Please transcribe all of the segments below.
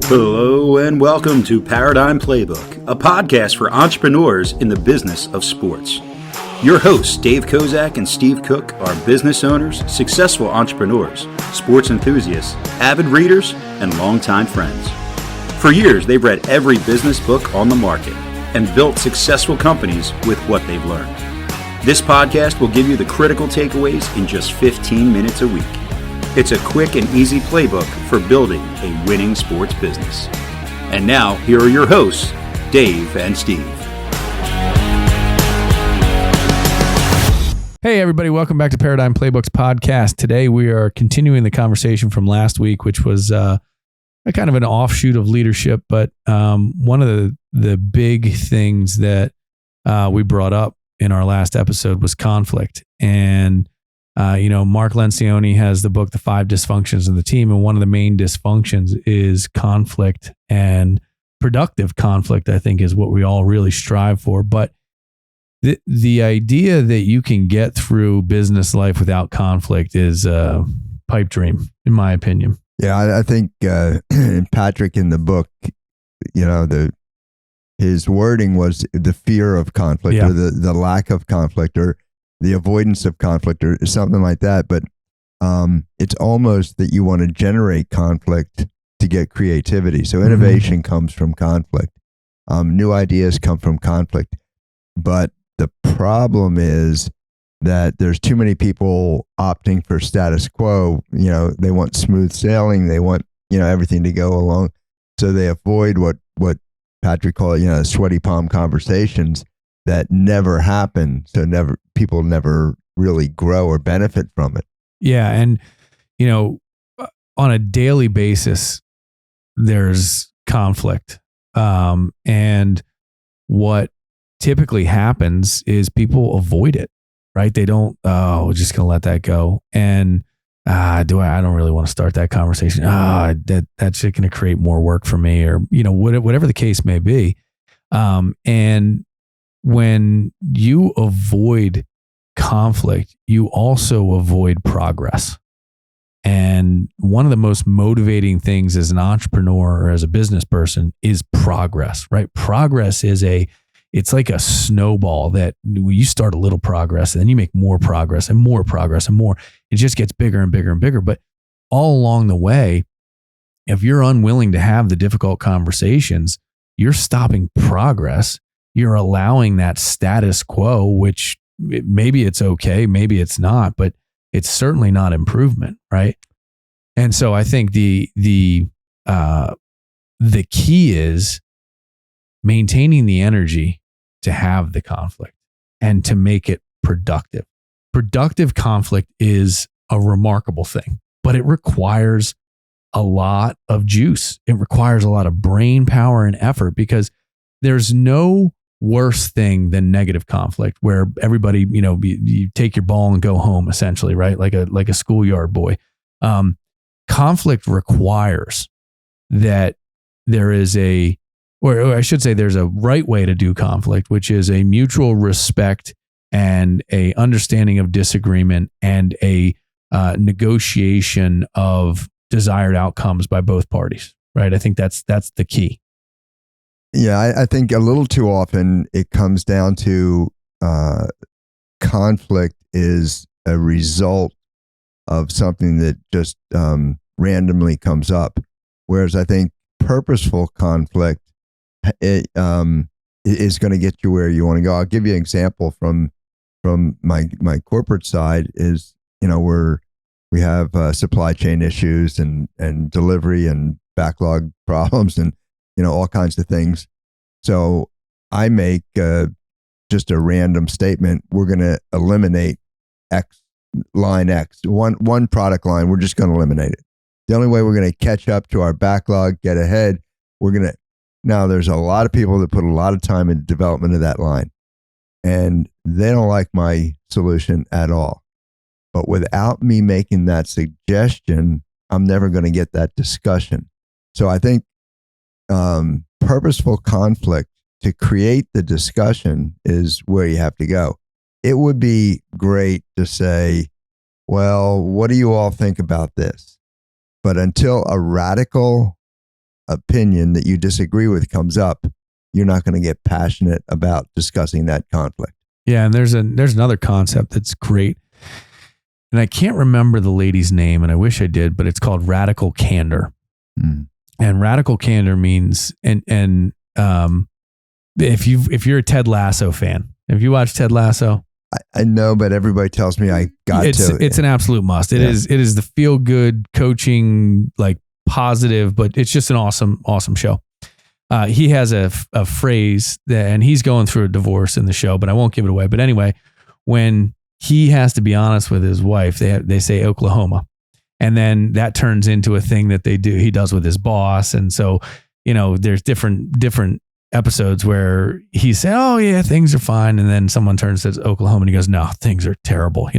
Hello and welcome to Paradigm Playbook, a podcast for entrepreneurs in the business of sports. Your hosts, Dave Kozak and Steve Cook, are business owners, successful entrepreneurs, sports enthusiasts, avid readers, and longtime friends. For years, they've read every business book on the market and built successful companies with what they've learned. This podcast will give you the critical takeaways in just 15 minutes a week. It's a quick and easy playbook for building a winning sports business. And now, here are your hosts, Dave and Steve. Hey, everybody. Welcome back to Paradigm Playbook's podcast. Today, we are continuing the conversation from last week, which was a kind of an offshoot of leadership. But one of the big things that we brought up in our last episode was conflict. And Mark Lencioni has the book, The 5 Dysfunctions of the Team. And one of the main dysfunctions is conflict, and productive conflict, I think, is what we all really strive for. But the idea that you can get through business life without conflict is a pipe dream, in my opinion. Yeah, I think Patrick in the book, his wording was the fear of conflict, or the lack of conflict, or the avoidance of conflict, or something like that. But it's almost that you want to generate conflict to get creativity. So innovation comes from conflict. New ideas come from conflict. But the problem is that there's too many people opting for status quo. They want smooth sailing. They want, everything to go along. So they avoid what Patrick called, sweaty palm conversations that never happen. So people never really grow or benefit from it. Yeah. And, on a daily basis, there's conflict. And what typically happens is people avoid it, right? They don't, we're just going to let that go. And I don't really want to start that conversation. That's going to create more work for me, or, whatever the case may be. And when you avoid conflict, you also avoid progress. And one of the most motivating things as an entrepreneur or as a business person is progress, right? Progress it's like a snowball that you start a little progress and then you make more progress and more progress and more. It just gets bigger and bigger and bigger. But all along the way, if you're unwilling to have the difficult conversations, you're stopping progress. You're allowing that status quo, which maybe it's okay, maybe it's not, but it's certainly not improvement, right? And so I think the key is maintaining the energy to have the conflict and to make it productive. Productive conflict is a remarkable thing, but it requires a lot of juice. It requires a lot of brain power and effort, because there's no worse thing than negative conflict, where everybody, you take your ball and go home, essentially, right? Like a schoolyard boy. Conflict requires that there is or I should say there's a right way to do conflict, which is a mutual respect and a understanding of disagreement and a negotiation of desired outcomes by both parties, right? I think that's the key. Yeah, I think a little too often it comes down to conflict is a result of something that just randomly comes up. Whereas I think purposeful conflict is going to get you where you want to go. I'll give you an example from my corporate side is, we have supply chain issues and delivery and backlog problems and all kinds of things. So I make just a random statement. We're going to eliminate line X, one product line. We're just going to eliminate it. The only way we're going to catch up to our backlog, get ahead, now there's a lot of people that put a lot of time in development of that line, and they don't like my solution at all. But without me making that suggestion, I'm never going to get that discussion. So I think purposeful conflict to create the discussion is where you have to go. It would be great to say, well, what do you all think about this? But until a radical opinion that you disagree with comes up, you're not going to get passionate about discussing that conflict. Yeah, and there's another concept that's great, and I can't remember the lady's name, and I wish I did, but it's called radical candor. And radical candor means, and if you're a Ted Lasso fan, have you watched Ted Lasso? I know, but everybody tells me I got to. It's an absolute must. It is the feel good coaching, like positive, but it's just an awesome show. He has a phrase that, and he's going through a divorce in the show, but I won't give it away. But anyway, when he has to be honest with his wife, they say Oklahoma. And then that turns into a thing that he does with his boss. And so, there's different episodes where he said, oh yeah, things are fine. And then someone turns and says Oklahoma and he goes, no, things are terrible,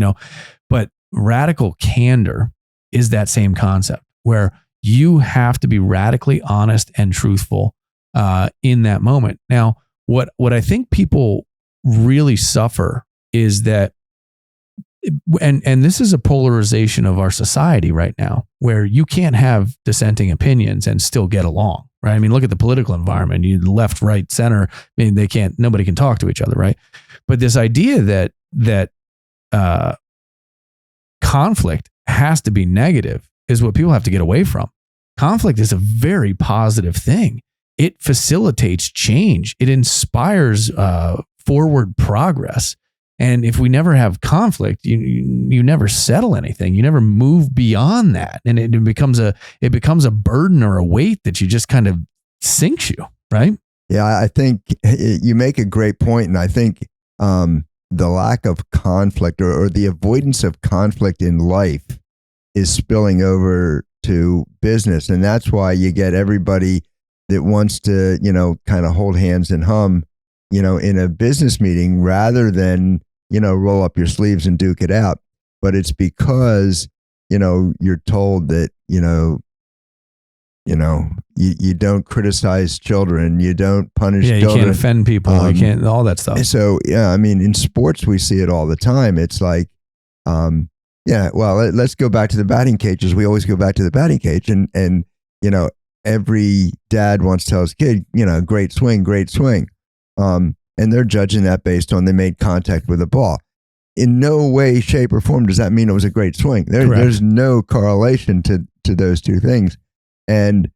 but radical candor is that same concept where you have to be radically honest and truthful in that moment. Now, what I think people really suffer is that, and this is a polarization of our society right now, where you can't have dissenting opinions and still get along, right? I mean, look at the political environment. You left, right, center. I mean, nobody can talk to each other, right? But this idea that conflict has to be negative is what people have to get away from. Conflict is a very positive thing. It facilitates change. It inspires forward progress. And if we never have conflict, you never settle anything. You never move beyond that, and it becomes a burden or a weight that you just kind of sinks you, right? Yeah, I think you make a great point, and I think the lack of conflict or the avoidance of conflict in life is spilling over to business, and that's why you get everybody that wants to, kind of hold hands and hum, in a business meeting rather than, roll up your sleeves and duke it out. But it's because, you're told that, you don't criticize children, you don't punish children. You can't offend people, you can't, all that stuff. So, yeah, I mean, in sports, we see it all the time. It's like, let's go back to the batting cages. We always go back to the batting cage and every dad wants to tell his kid, great swing, great swing. And they're judging that based on they made contact with the ball. In no way, shape, or form does that mean it was a great swing. There's no correlation to those two things. And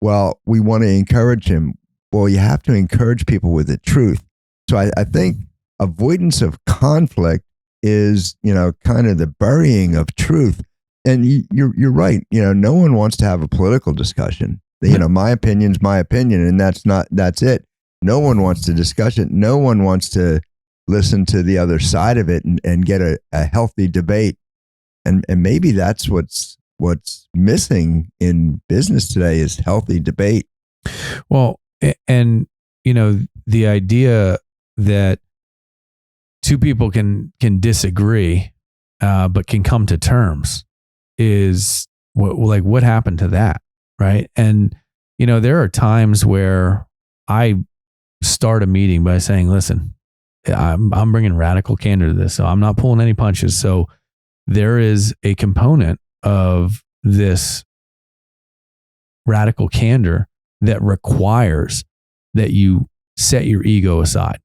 while we want to encourage him, well, you have to encourage people with the truth. So I think avoidance of conflict is, kind of the burying of truth. And you're right. No one wants to have a political discussion. My opinion's my opinion, and that's it. No one wants to discuss it. No one wants to listen to the other side of it and get a healthy debate. And maybe that's what's missing in business today is healthy debate. Well, and the idea that two people can disagree, but can come to terms is what happened to that, right? And there are times where I start a meeting by saying, listen, I'm bringing radical candor to this, so I'm not pulling any punches. So there is a component of this radical candor that requires that you set your ego aside,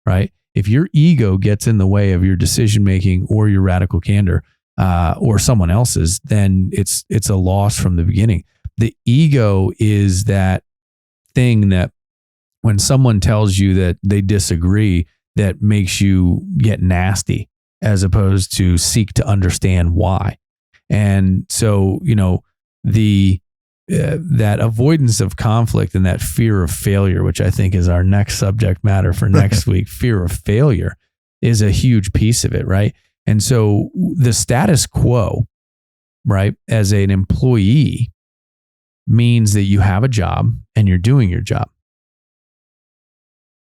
right? If your ego gets in the way of your decision-making or your radical candor or someone else's, then it's a loss from the beginning. The ego is that thing that when someone tells you that they disagree, that makes you get nasty as opposed to seek to understand why. And so, that avoidance of conflict and that fear of failure, which I think is our next subject matter for next week, fear of failure is a huge piece of it, right? And so the status quo, right, as an employee means that you have a job and you're doing your job.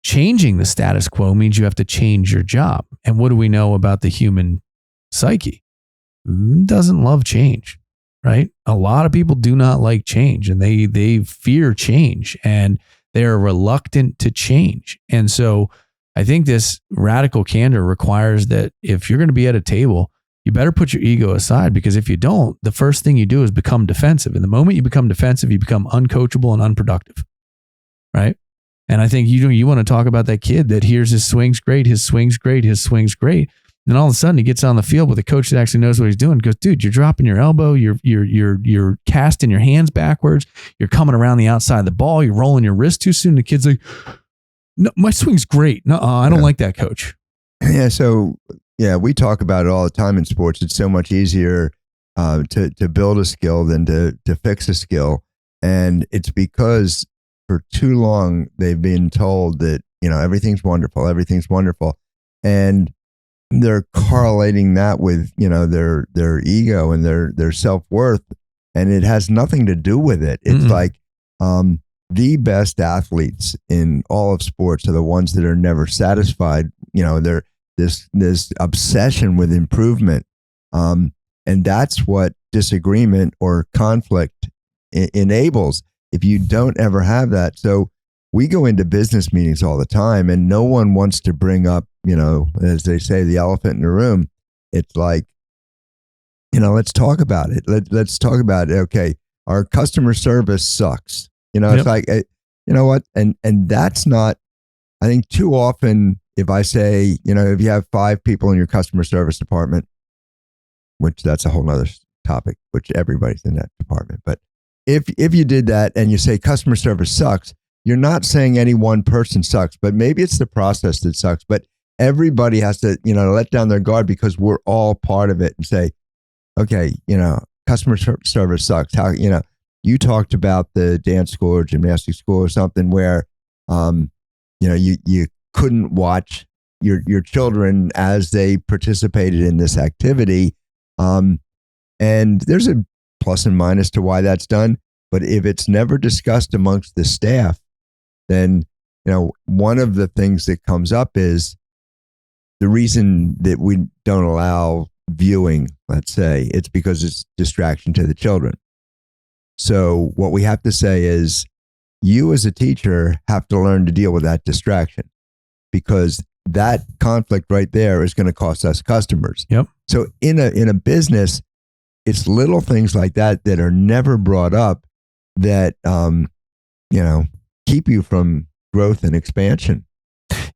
Changing the status quo means you have to change your job. And what do we know about the human psyche? It doesn't love change, right? A lot of people do not like change, and they fear change, and they're reluctant to change. And so I think this radical candor requires that if you're going to be at a table, you better put your ego aside, because if you don't, the first thing you do is become defensive. And the moment you become defensive, you become uncoachable and unproductive, right? And I think you want to talk about that kid that hears his swing's great, his swing's great, his swing's great. Then all of a sudden he gets on the field with a coach that actually knows what he's doing. Goes, dude, you're dropping your elbow, you're casting your hands backwards, you're coming around the outside of the ball, you're rolling your wrist too soon. The kid's like, no, my swing's great. No, I don't like that, coach. Yeah. So we talk about it all the time in sports. It's so much easier to build a skill than to fix a skill, and it's because for too long they've been told that everything's wonderful, and they're correlating that with their ego and their self-worth, and it has nothing to do with it. It's like the best athletes in all of sports are the ones that are never satisfied. They're this obsession with improvement, and that's what disagreement or conflict enables if you don't ever have that. So we go into business meetings all the time, and no one wants to bring up, as they say, the elephant in the room. It's like, let's talk about it. Let's talk about it. Okay, our customer service sucks. It's like, you know what? And that's not, I think too often, if I say, if you have 5 people in your customer service department, which that's a whole nother topic, which everybody's in that department. But if you did that and you say customer service sucks, you're not saying any one person sucks, but maybe it's the process that sucks. But everybody has to, let down their guard, because we're all part of it, and say, okay, customer service sucks. How, you talked about the dance school or gymnastics school or something where, you couldn't watch your children as they participated in this activity. And there's a plus and minus to why that's done. But if it's never discussed amongst the staff, then, one of the things that comes up is the reason that we don't allow viewing, let's say, it's because it's distraction to the children. So what we have to say is, you as a teacher have to learn to deal with that distraction, because that conflict right there is going to cost us customers. Yep. So in a business, it's little things like that that are never brought up that, keep you from growth and expansion.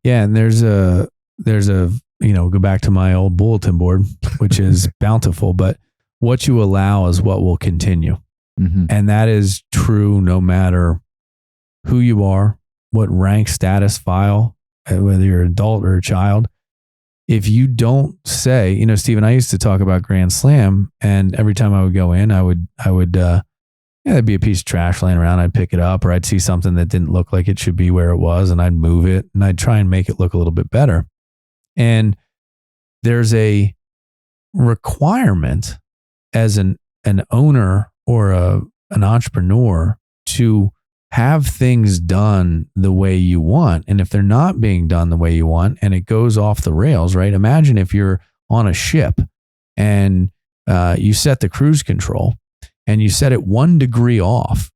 Yeah. And there's a, go back to my old bulletin board, which is bountiful, but what you allow is what will continue. Mm-hmm. And that is true no matter who you are, what rank, status, file, whether you're an adult or a child. If you don't say, Stephen, I used to talk about Grand Slam, and every time I would go in, I would there'd be a piece of trash laying around. I'd pick it up, or I'd see something that didn't look like it should be where it was, and I'd move it, and I'd try and make it look a little bit better. And there's a requirement as an owner or an entrepreneur to have things done the way you want. And if they're not being done the way you want, and it goes off the rails, right? Imagine if you're on a ship and you set the cruise control and you set it 1 degree off,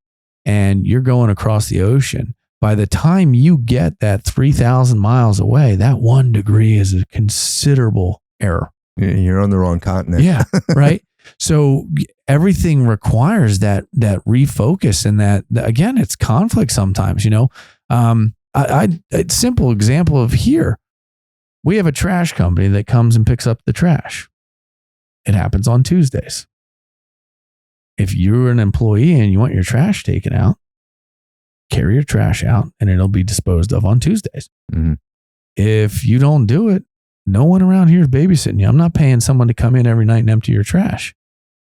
and you're going across the ocean. By the time you get that 3,000 miles away, that 1 degree is a considerable error. You're on the wrong continent. Yeah, right. So everything requires that refocus, and that, again, it's conflict sometimes. A simple example of here, we have a trash company that comes and picks up the trash. It happens on Tuesdays. If you're an employee and you want your trash taken out, carry your trash out, and it'll be disposed of on Tuesdays. Mm-hmm. If you don't do it, no one around here is babysitting you. I'm not paying someone to come in every night and empty your trash.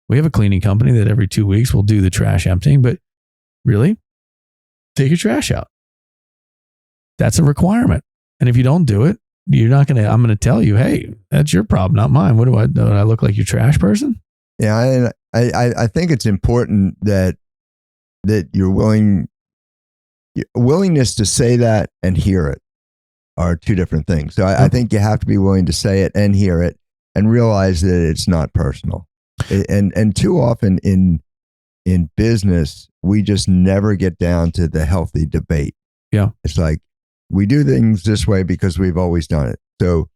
We have a cleaning company that every 2 weeks will do the trash emptying, but really, take your trash out. That's a requirement. And if you don't do it, I'm going to tell you, hey, that's your problem, not mine. Do I look like your trash person? Yeah. And I think it's important that you're willingness to say that and hear it are two different things. So I think you have to be willing to say it and hear it and realize that it's not personal. And too often in business, we just never get down to the healthy debate. Yeah. It's like, we do things this way because we've always done it. So,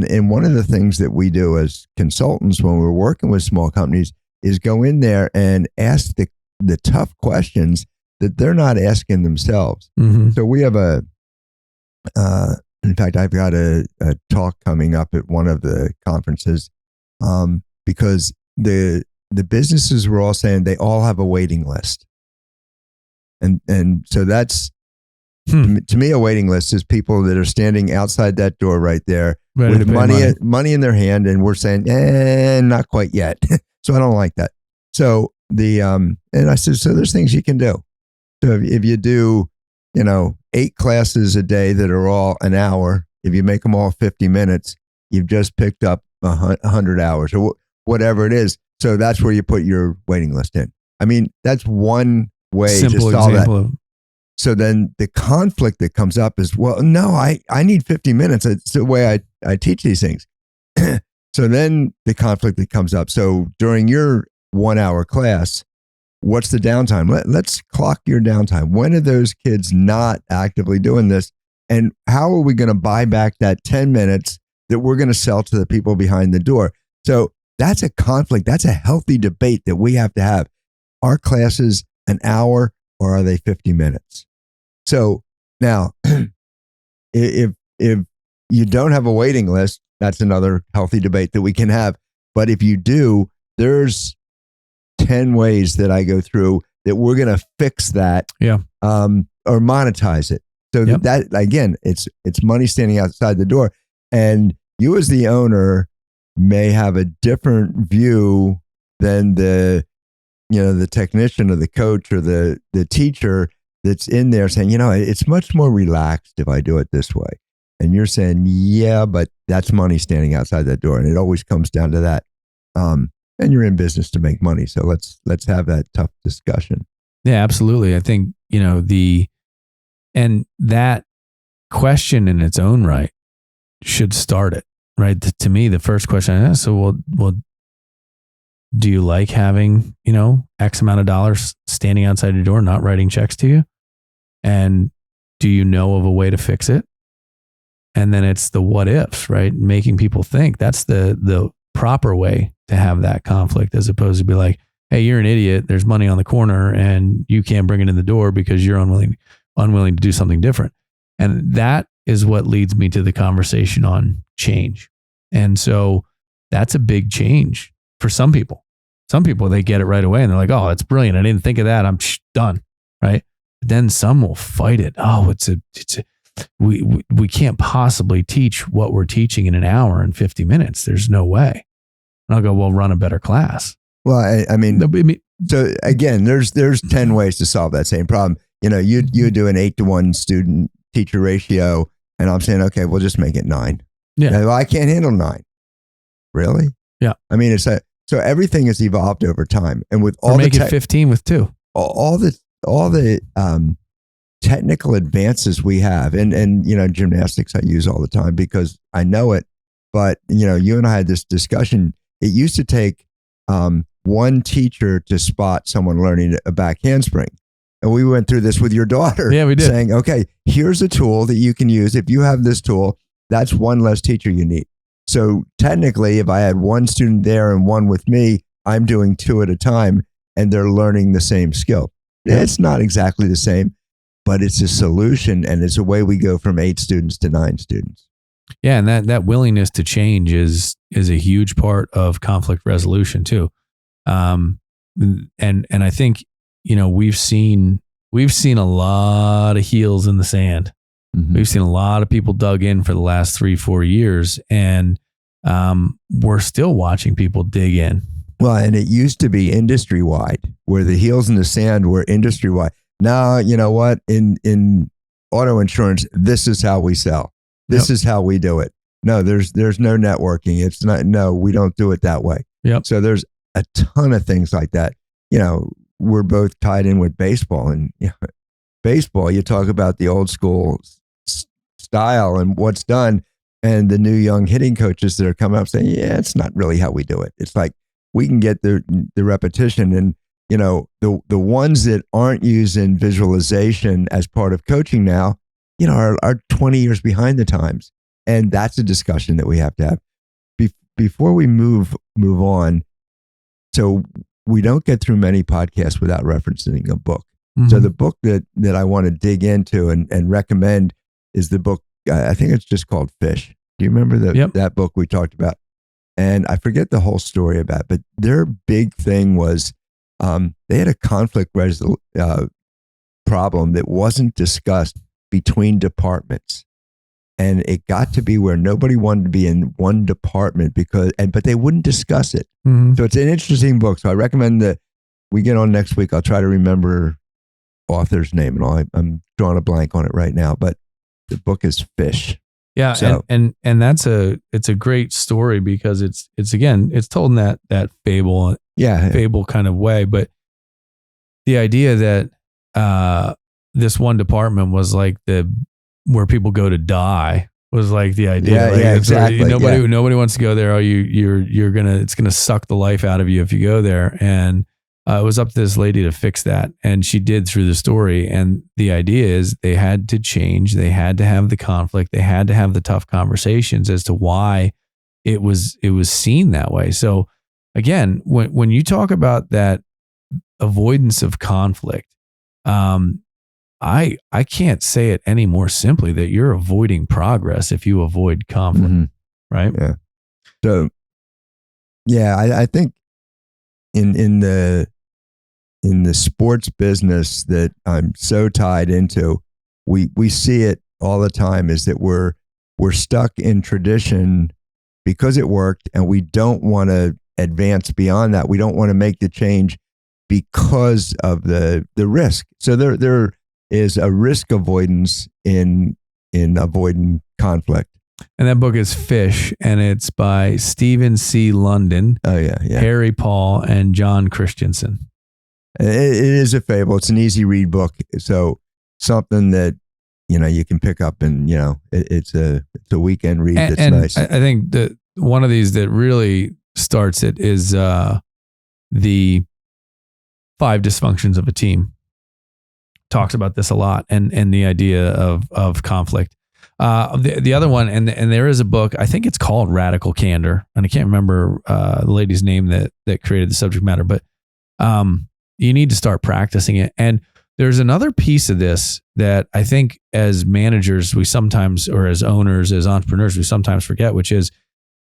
And one of the things that we do as consultants when we're working with small companies is go in there and ask the tough questions that they're not asking themselves. Mm-hmm. So we have in fact, I've got a talk coming up at one of the conferences because the businesses were all saying they all have a waiting list. And so that's, to me, a waiting list is people that are standing outside that door right there Ready with money in their hand, and we're saying, not quite yet. So I don't like that. So and I said, so there's things you can do. So if you do, 8 classes a day that are all an hour, if you make them all 50 minutes, you've just picked up 100 hours or whatever it is. So that's where you put your waiting list in. I mean, that's one way Simple to solve example that. So then the conflict that comes up is, well, no, I need 50 minutes. It's the way I teach these things. So then the conflict that comes up. So during your 1 hour class, what's the downtime? Let's clock your downtime. When are those kids not actively doing this? And how are we going to buy back that 10 minutes that we're going to sell to the people behind the door? So that's a conflict. That's a healthy debate that we have to have. Are classes an hour or are they 50 minutes? So now, if you don't have a waiting list, that's another healthy debate that we can have. But if you do, there's 10 ways that I go through that we're going to fix that, or monetize it. So that again, it's money standing outside the door, and you as the owner may have a different view than the technician or the coach or the teacher that's in there saying, it's much more relaxed if I do it this way. And you're saying, yeah, but that's money standing outside that door. And it always comes down to that. And you're in business to make money. So let's have that tough discussion. Yeah, absolutely. I think, and that question in its own right should start it, right? To me, the first question I ask, so well, do you like having, X amount of dollars standing outside your door, not writing checks to you? And do you know of a way to fix it? And then it's the what ifs, right? Making people think. That's the proper way to have that conflict, as opposed to be like, hey, you're an idiot. There's money on the corner and you can't bring it in the door because you're unwilling to do something different. And that is what leads me to the conversation on change. And so that's a big change for some people. Some people, they get it right away and they're like, oh, that's brilliant. I didn't think of that. I'm done. Right. But then some will fight it. Oh, we can't possibly teach what we're teaching in an hour and 50 minutes. There's no way. And I'll go, well, run a better class. Well, I mean, so again, there's 10 ways to solve that same problem. You do an 8-to-1 student teacher ratio, and I'm saying, okay, we'll just make it 9. Yeah. Well, I can't handle 9. Really? Yeah. I mean, so everything has evolved over time, and with all make it 15 with 2. All the technical advances we have, and gymnastics I use all the time because I know it. But you and I had this discussion. It used to take one teacher to spot someone learning a back handspring. And we went through this with your daughter. Yeah, we did. Saying, okay, here's a tool that you can use. If you have this tool, that's one less teacher you need. So technically, if I had one student there and one with me, I'm doing 2 at a time and they're learning the same skill. Yeah. It's not exactly the same, but it's a solution, and it's a way we go from 8 students to 9 students. Yeah, and that willingness to change is a huge part of conflict resolution too. And I think we've seen a lot of heels in the sand. Mm-hmm. We've seen a lot of people dug in for the last 3-4 years, and we're still watching people dig in. Well, and it used to be industry wide, where the heels in the sand were industry wide. Now, you know what? In auto insurance, this is how we sell. This is how we do it. No, there's no networking. It's not. No, we don't do it that way. Yep. So there's a ton of things like that. We're both tied in with baseball, and baseball. You talk about the old school style and what's done, and the new young hitting coaches that are coming up saying, "Yeah, it's not really how we do it." It's like we can get the repetition, and the ones that aren't using visualization as part of coaching now, are 20 years behind the times. And that's a discussion that we have to have. Before we move on, so we don't get through many podcasts without referencing a book. Mm-hmm. So the book that I want to dig into and recommend is the book, I think it's just called Fish. Do you remember that book we talked about? And I forget the whole story about it, but their big thing was they had a conflict problem that wasn't discussed between departments. And it got to be where nobody wanted to be in one department but they wouldn't discuss it. Mm-hmm. So it's an interesting book. So I recommend that we get on next week. I'll try to remember author's name and all. I'm drawing a blank on it right now, but the book is Fish. Yeah. So, and it's a great story because it's told in that fable kind of way. But the idea that this one department was like where people go to die was like the idea. Yeah, exactly. Nobody wants to go there. It's gonna suck the life out of you if you go there. And it was up to this lady to fix that, and she did through the story. And the idea is they had to change. They had to have the conflict. They had to have the tough conversations as to why it was seen that way. So again, when you talk about that avoidance of conflict, I can't say it any more simply that you're avoiding progress if you avoid conflict, mm-hmm. right? Yeah. So, yeah, I think in the sports business that I'm so tied into, we see it all the time is that we're stuck in tradition because it worked, and we don't want to advance beyond that. We don't want to make the change because of the risk. So there is a risk avoidance in avoiding conflict. And that book is Fish, and it's by Stephen C. London, Harry Paul, and John Christensen. It is a fable. It's an easy read book. So something that, you can pick up and, it's a weekend read that's nice. I think that one of these that really starts it is the 5 dysfunctions of a team. Talks about this a lot, and the idea of conflict. The other one, and there is a book, I think it's called Radical Candor, and I can't remember the lady's name that created the subject matter, but you need to start practicing it. And there's another piece of this that I think as managers, we sometimes, or as owners, as entrepreneurs, we sometimes forget, which is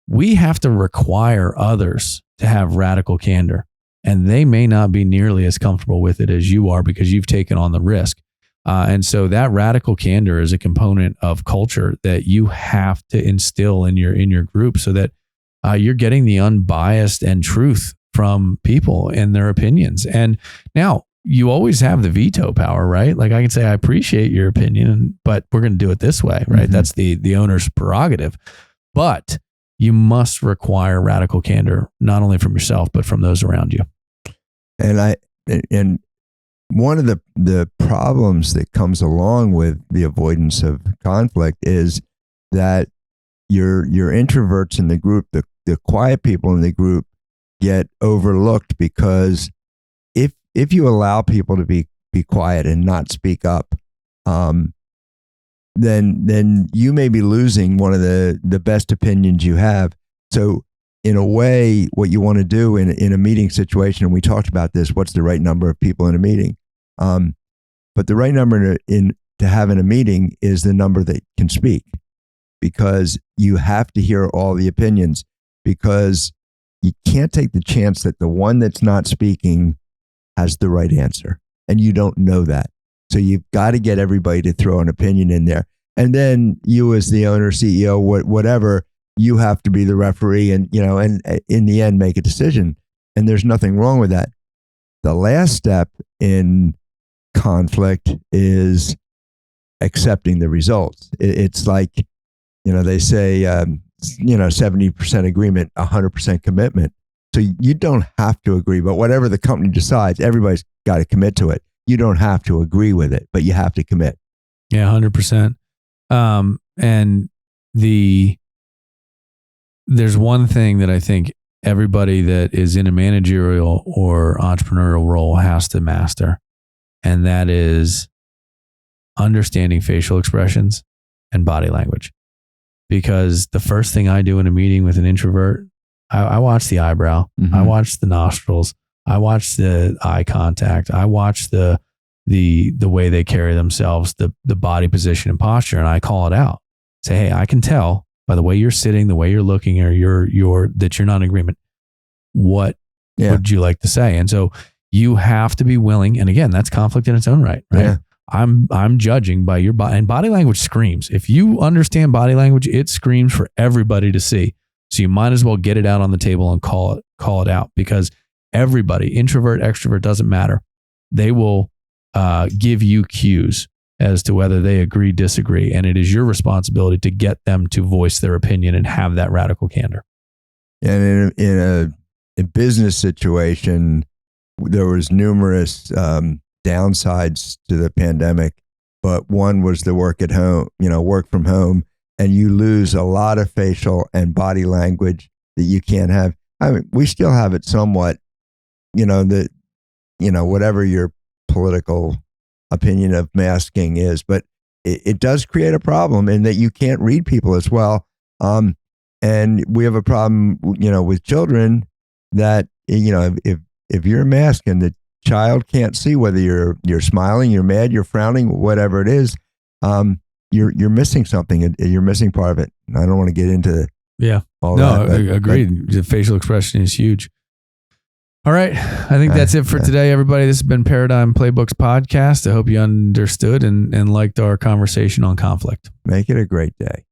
we have to require others to have radical candor. And they may not be nearly as comfortable with it as you are because you've taken on the risk. And so that radical candor is a component of culture that you have to instill in your group so that you're getting the unbiased and truth from people and their opinions. And now you always have the veto power, right? Like I can say, I appreciate your opinion, but we're going to do it this way, right? Mm-hmm. That's the owner's prerogative. But you must require radical candor, not only from yourself, but from those around you. And one of the problems that comes along with the avoidance of conflict is that your introverts in the group, the quiet people in the group, get overlooked because if you allow people to be quiet and not speak up, then you may be losing one of the best opinions you have. So in a way, what you want to do in a meeting situation, and we talked about this, what's the right number of people in a meeting? But the right number to have in a meeting is the number that can speak, because you have to hear all the opinions, because you can't take the chance that the one that's not speaking has the right answer, and you don't know that. So you've got to get everybody to throw an opinion in there. And then you as the owner, CEO, whatever, you have to be the referee and in the end, make a decision. And there's nothing wrong with that. The last step in conflict is accepting the results. It's like, they say, 70% agreement, 100% commitment. So you don't have to agree, but whatever the company decides, everybody's got to commit to it. You don't have to agree with it, but you have to commit. Yeah, 100%. And there's one thing that I think everybody that is in a managerial or entrepreneurial role has to master, and that is understanding facial expressions and body language. because the first thing I do in a meeting with an introvert, I watch the eyebrow, Mm-hmm. I watch the nostrils, I watch the eye contact, I watch the way they carry themselves, the body position and posture, and I call it out. Say, hey, I can tell by the way you're sitting, the way you're looking, or that you're not in agreement. What would you like to say? And so you have to be willing. And again, that's conflict in its own right? Yeah. I'm judging by your body, and body language screams. If you understand body language, it screams for everybody to see. So you might as well get it out on the table and call it out, because everybody, introvert, extrovert, doesn't matter. They will give you cues as to whether they agree, disagree. And it is your responsibility to get them to voice their opinion and have that radical candor. And in a business situation, there was numerous downsides to the pandemic, but one was the work at home, work from home, and you lose a lot of facial and body language that you can't have. I mean, we still have it somewhat, whatever your political opinion of masking is, but it does create a problem in that you can't read people as well. And we have a problem, with children that, if you're masked and the child can't see whether you're smiling, you're mad, you're frowning, whatever it is, you're missing something. You're missing part of it. And I don't want to get into all that. No, agreed. The facial expression is huge. All right. I think that's it for today, everybody. This has been Paradigm Playbooks podcast. I hope you understood and liked our conversation on conflict. Make it a great day.